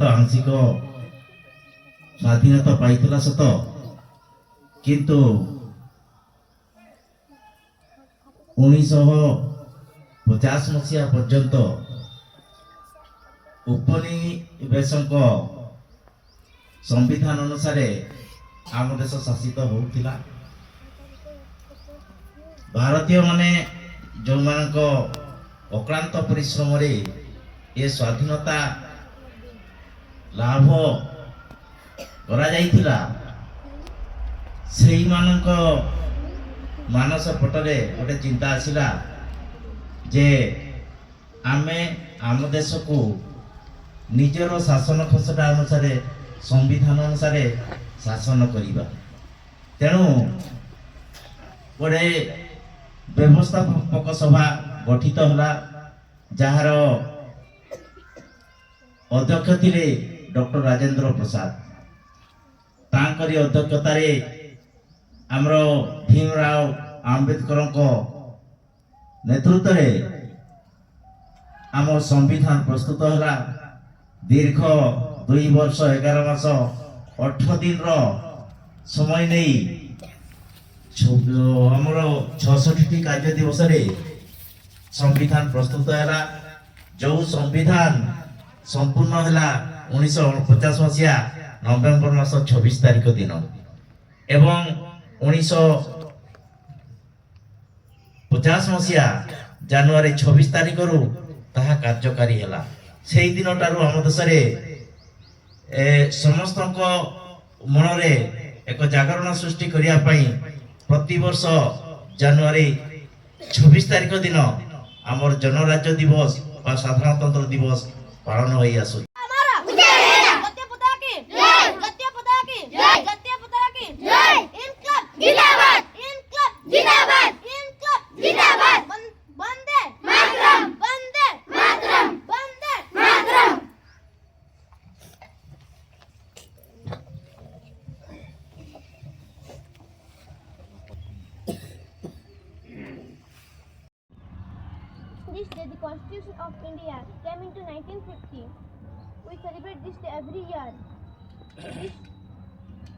ଭାରତ ଆଂଶିକ ସ୍ୱାଧୀନତା ପାଇଥିଲା ସତ, କିନ୍ତୁ 1950 ମସିହା ପର୍ଯ୍ୟନ୍ତ ଉପନିବେଶଙ୍କ संविधान अनुसार आम देश शासित होता। भारतीय माने जो मान अक्लांत परिश्रम ये स्वाधीनता लाभ करा जाइथिला, सेही मानक मानस पटरे गोटे चिंता आसिला जे आमे आम देश को निजर शासन खसड़ा अनुसार संविधान अनुसार शासन करिबा। तेणु गोटे व्यवस्थापक सभा गठित होला, जार अध्यक्ष थिले डॉक्टर राजेंद्र प्रसाद। तांकरी अध्यक्षतार आमर भीमराव आंबेडकर नेतृत्व में आम संविधान प्रस्तुत होला। दीर्घ 2 वर्ष 11 मास 8 दिन समय नहीं आमर 66टी कार्य दिवस रे संविधान प्रस्तुत है। जो संविधान संपूर्ण है 1949 मसीहा नवेम्बर मास 26 तारिख दिन एवं 1950 मसीहा जनवरी 26 तारिख रु ताहा कार्यकारी है। से दिन टारू आम देश समस्त मन रे एक जागरण सृष्टि करने प्रति वर्ष जनवरी 26 तारिख दिन आमर जनराज्य दिवस और साधारणतंत्र दिवस पालन हो आसु। This day, the Constitution of India came into 1950. We celebrate this day every year.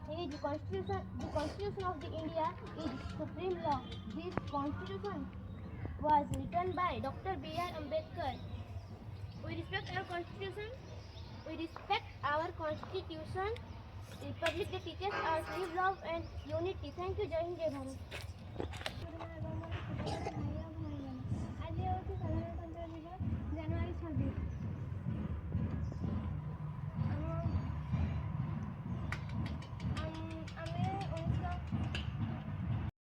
The Constitution of the India is supreme law. This Constitution was written by Dr. B.R. Ambedkar. We respect our Constitution. We respect our Constitution. The Republic that teaches us live, love and unity. Thank you, Jai Hind, Jai Bharat.